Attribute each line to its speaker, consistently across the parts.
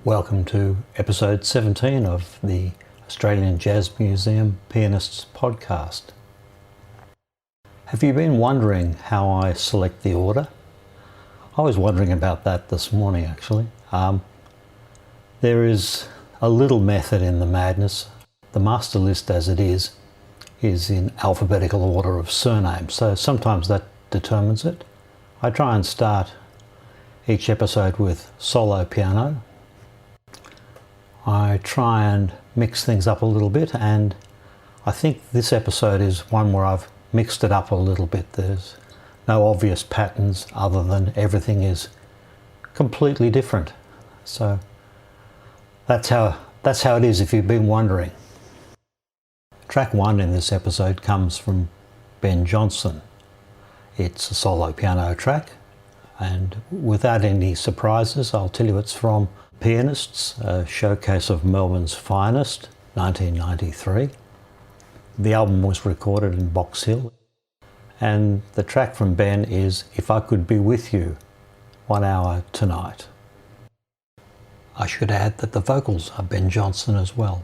Speaker 1: Welcome to episode 17 of the Australian Jazz Museum Pianists podcast. Have you been wondering how I select the order? I was wondering about that this morning actually. There is a little method in the madness. The master list as it is in alphabetical order of surnames, so sometimes that determines it. I try and start each episode with solo piano. I try and mix things up a little bit, and I think this episode is one where I've mixed it up a little bit. There's no obvious patterns other than everything is completely different. So that's how it is if you've been wondering. Track 1 in this episode comes from Ben Johnson. It's a solo piano track, and without any surprises, I'll tell you it's from Pianists, a showcase of Melbourne's finest, 1993. The album was recorded in Box Hill, and the track from Ben is If I Could Be With You, 1 hour tonight. I should add that the vocals are Ben Johnson as well.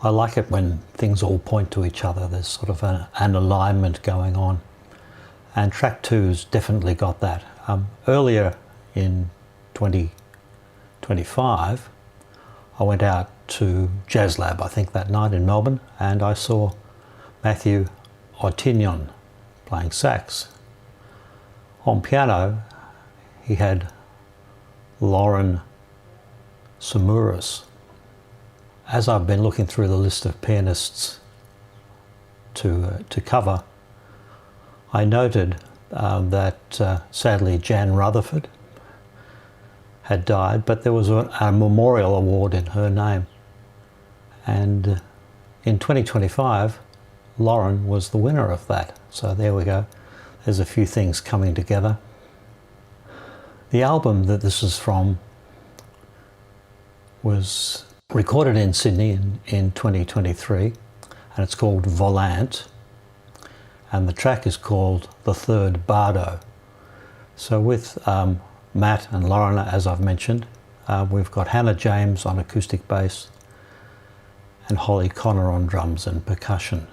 Speaker 1: I like it when things all point to each other. There's sort of an alignment going on. And track 2's definitely got that. Earlier in 2025, I went out to Jazz Lab, I think that night in Melbourne, and I saw Matthew Otignon playing sax. On piano, he had Lauren Tsamouras. As I've been looking through the list of pianists to cover, I noted that sadly Jan Rutherford had died, but there was a memorial award in her name. And in 2025, Lauren was the winner of that. So there we go. There's a few things coming together. The album that this is from was recorded in Sydney in 2023, and it's called Volant, and the track is called The Third Bardo. So with Matt and Lauren, as I've mentioned, we've got Hannah James on acoustic bass and Holly Connor on drums and percussion.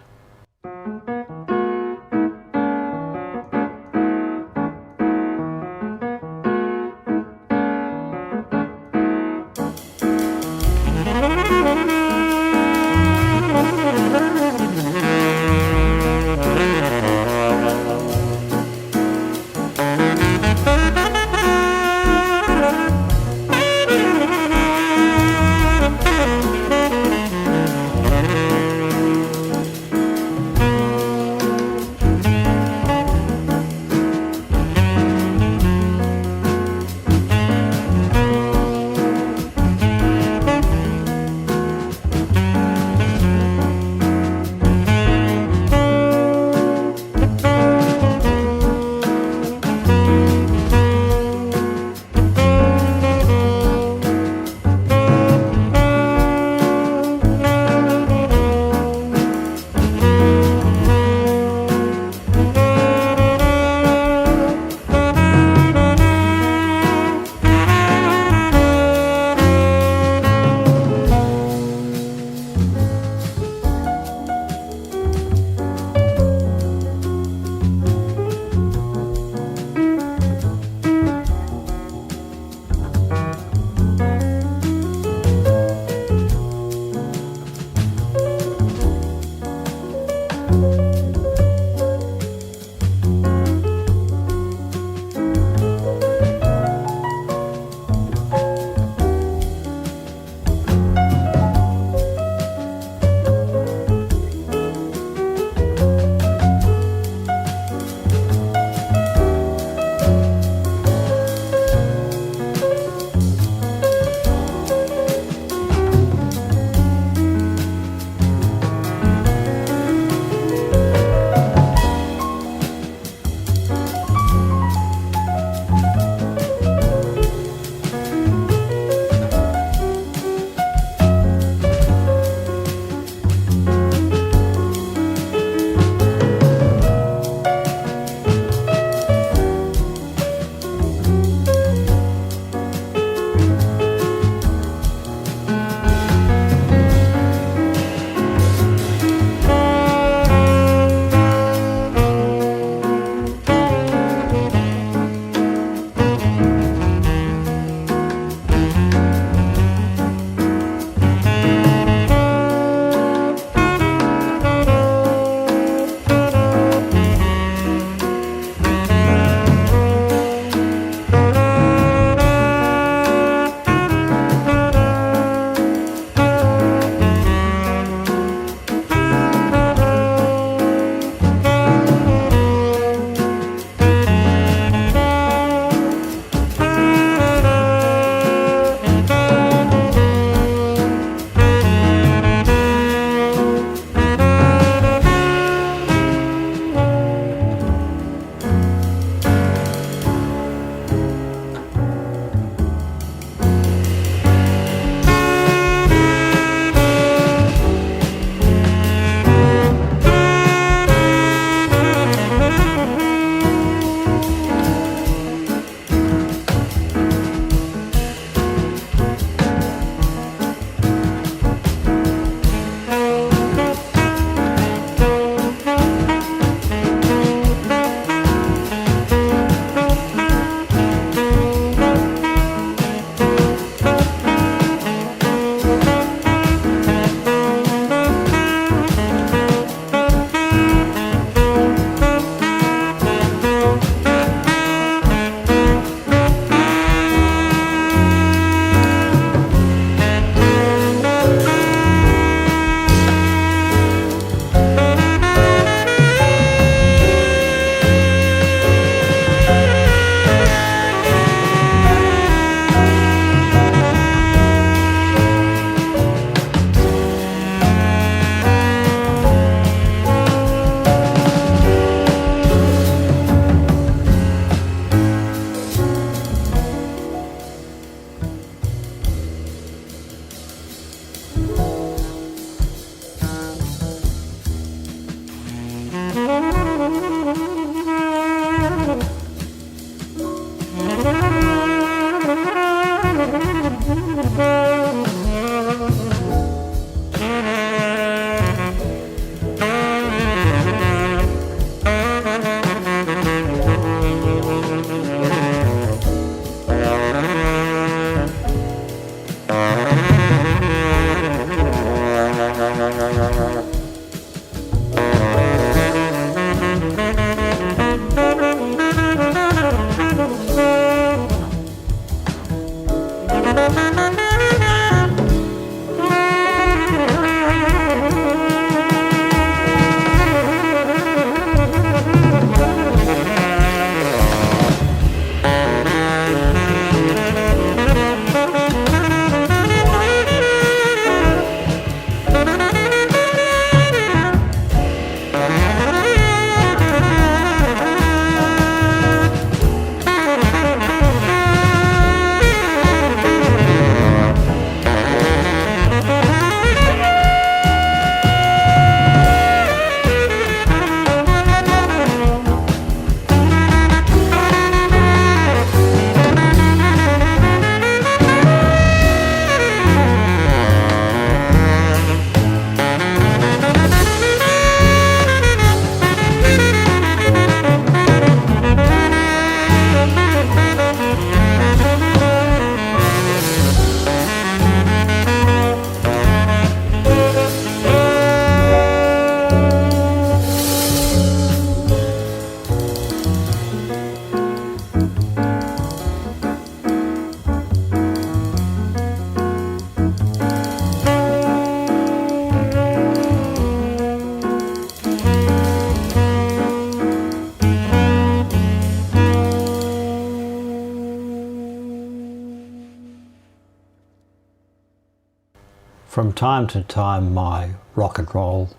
Speaker 1: From time to time, my rock and roll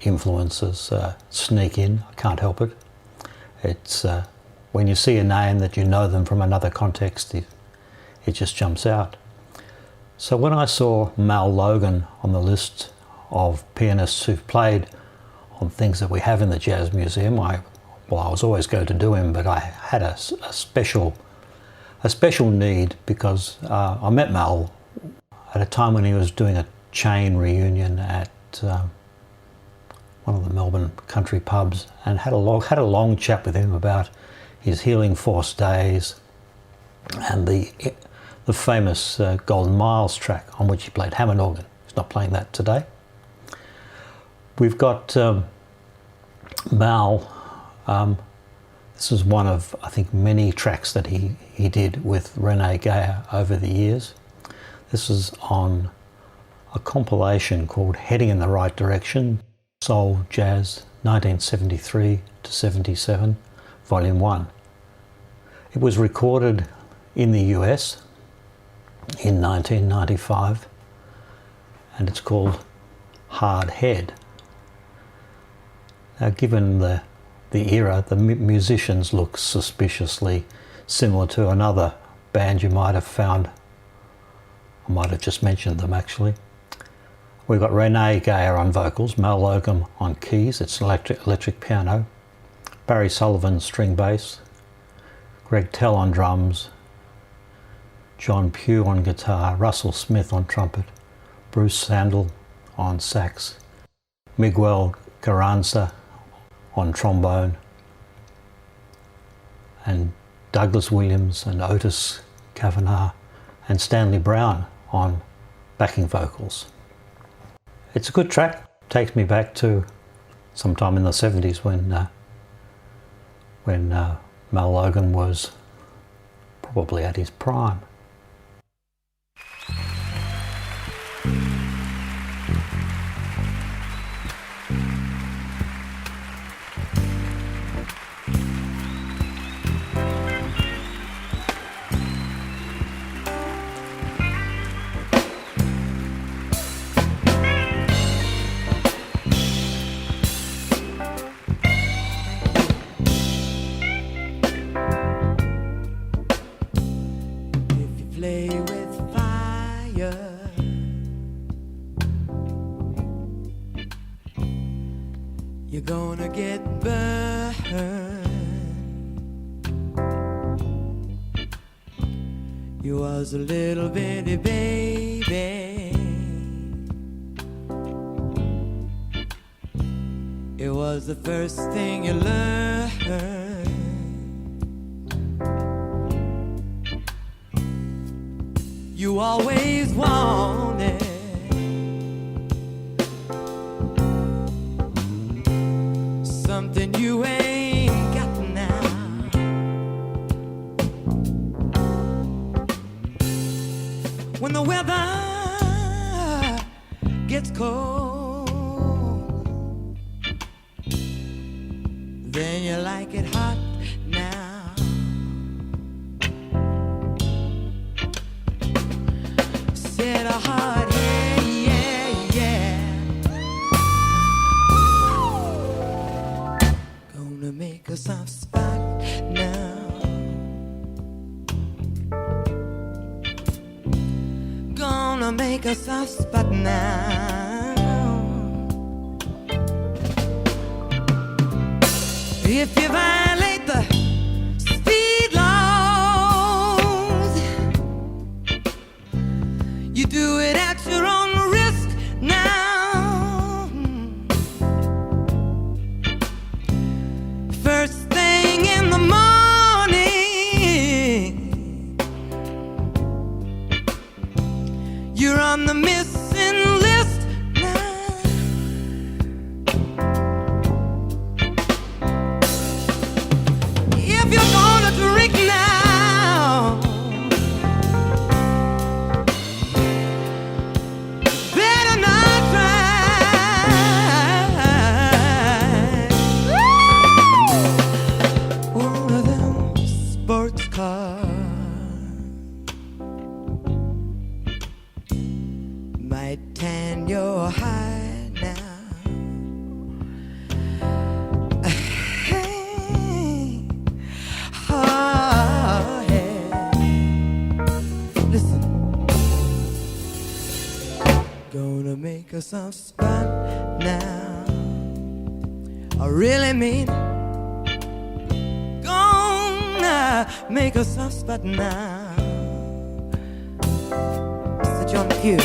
Speaker 1: influences sneak in. I can't help it. It's when you see a name that you know them from another context, it just jumps out. So when I saw Mal Logan on the list of pianists who've played on things that we have in the Jazz Museum, I was always going to do him, but I had a special need because I met Mal at a time when he was doing a chain reunion at one of the Melbourne country pubs, and had a long chat with him about his Healing Force days and the famous Golden Miles track on which he played Hammond organ. He's not playing that today. We've got Mal. This is one of, I think, many tracks that he did with Rene Gayer over the years. This is on a compilation called Heading in the Right Direction, Soul Jazz 1973 to 77, Volume 1. It was recorded in the US in 1995, and it's called Hard Head. Now, given the era, the musicians look suspiciously similar to another band you might have found. I might have just mentioned them actually. We've got Rene Gayer on vocals, Mal Logan on keys, it's an electric piano, Barry Sullivan string bass, Greg Tell on drums, John Pugh on guitar, Russell Smith on trumpet, Bruce Sandel on sax, Miguel Carranza on trombone, and Douglas Williams and Otis Kavanagh and Stanley Brown on backing vocals. It's a good track. Takes me back to sometime in the 70s when Mal Logan was probably at his prime.
Speaker 2: You was a little bitty baby. It was the first thing you learned. You always wanted something you ain't got now. When the weather gets cold, then you like it hot now. Said a hard head, yeah, yeah. Gonna make a soft spot now. Gonna make a soft spot now. If you violate the speed laws, you do it at your own risk now. First thing in the morning, you're on the missing list now. If you're gonna drink now, better not try one of them sports cars. Might tan your hide now. Hey, oh, yeah. Listen, gonna make a soft spot now. I really mean it. Gonna make a soft spot now. Mr. John Q.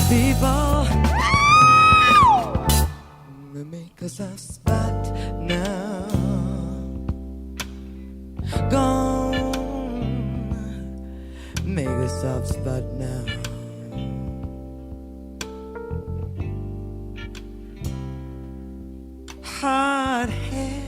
Speaker 2: People, gonna make us a spot now. Gonna make us a spot now. Hard head.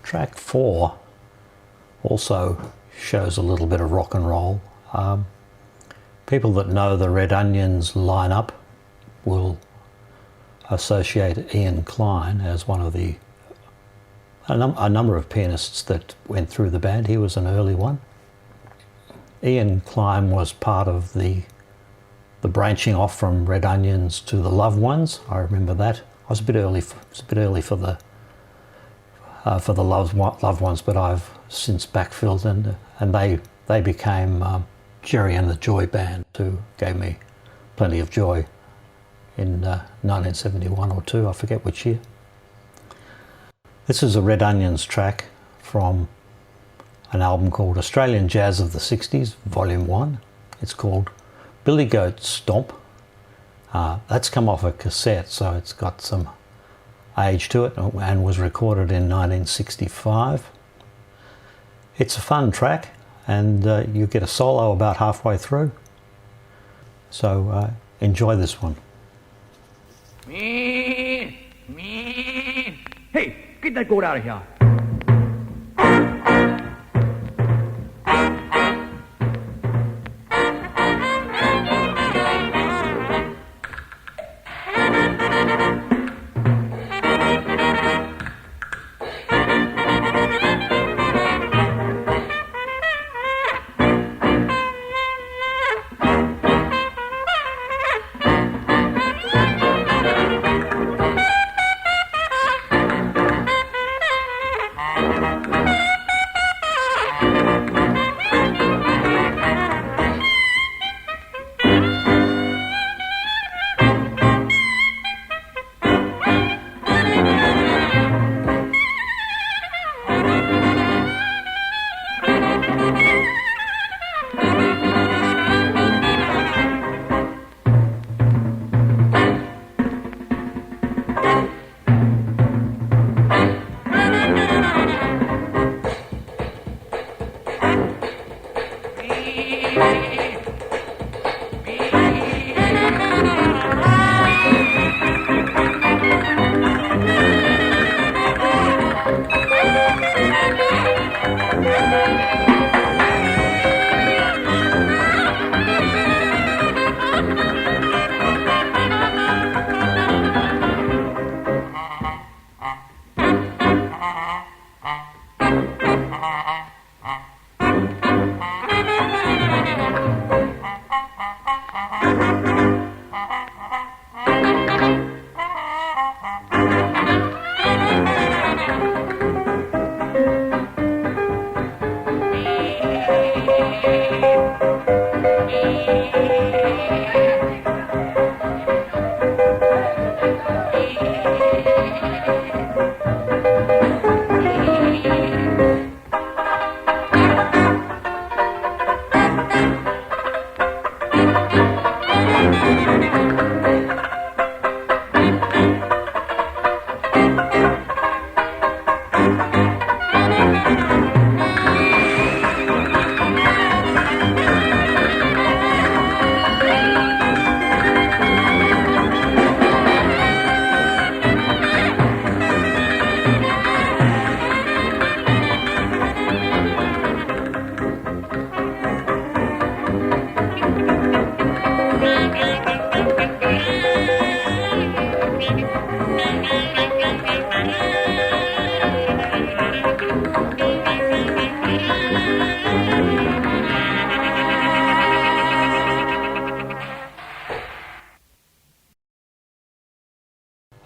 Speaker 1: Track 4 also shows a little bit of rock and roll. People that know the Red Onions lineup will associate Ian Clyne as one of the a number of pianists that went through the band. He was an early one. Ian Clyne was part of the branching off from Red Onions to the Loved Ones. I remember that. I was a bit early. It's a bit early for the Loved Ones, but I've since backfilled, and they became Jerry and the Joy Band, who gave me plenty of joy in 1971 or 2. I forget which year. This is a Red Onions track from an album called Australian Jazz of the 60s, Volume 1. It's called Billy Goat Stomp. That's come off a cassette, so it's got some age to it, and was recorded in 1965. It's a fun track, and you get a solo about halfway through. So enjoy this one.
Speaker 3: Hey, get that goat out of here.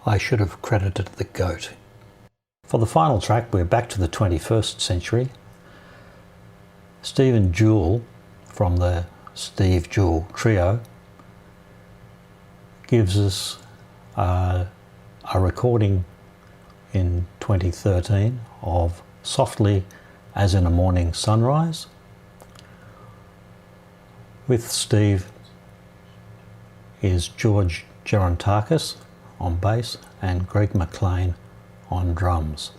Speaker 1: I should have credited the goat. For the final track, we're back to the 21st century. Stephen Jewell from the Steve Jewell Trio gives us a recording in 2013 of Softly as in a Morning Sunrise. With Steve is George Gerontakis on bass and Greg McLean on drums.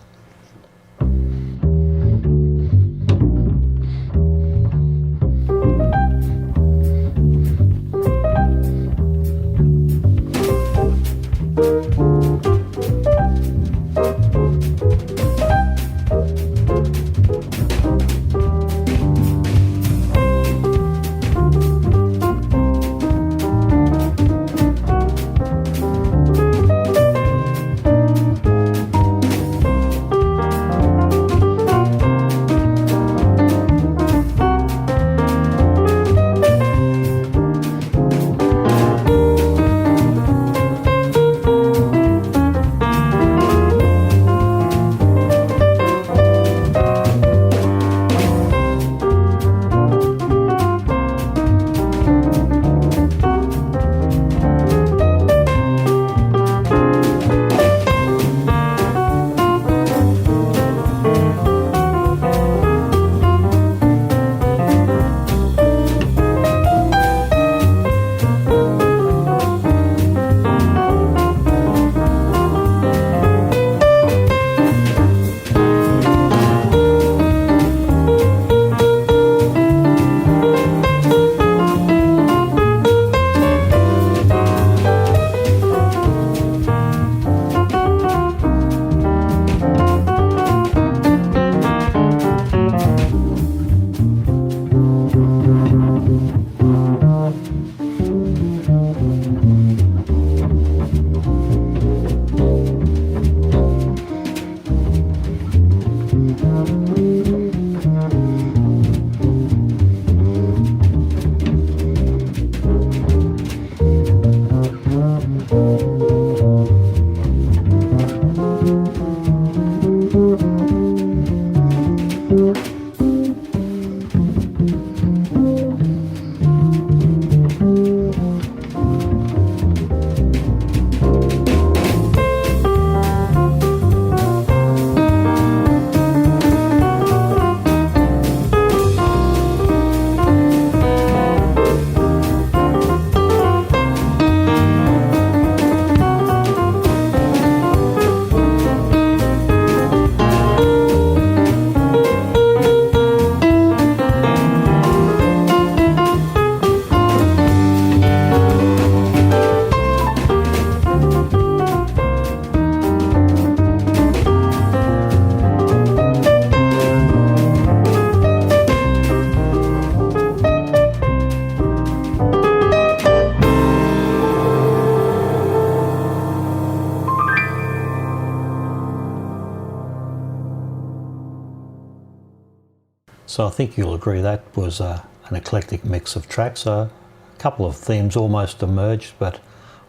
Speaker 1: So I think you'll agree that was an eclectic mix of tracks. A couple of themes almost emerged, but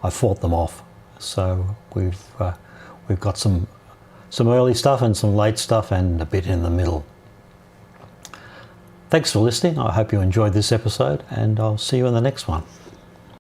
Speaker 1: I fought them off. So we've got some early stuff and some late stuff and a bit in the middle. Thanks for listening. I hope you enjoyed this episode, and I'll see you in the next one.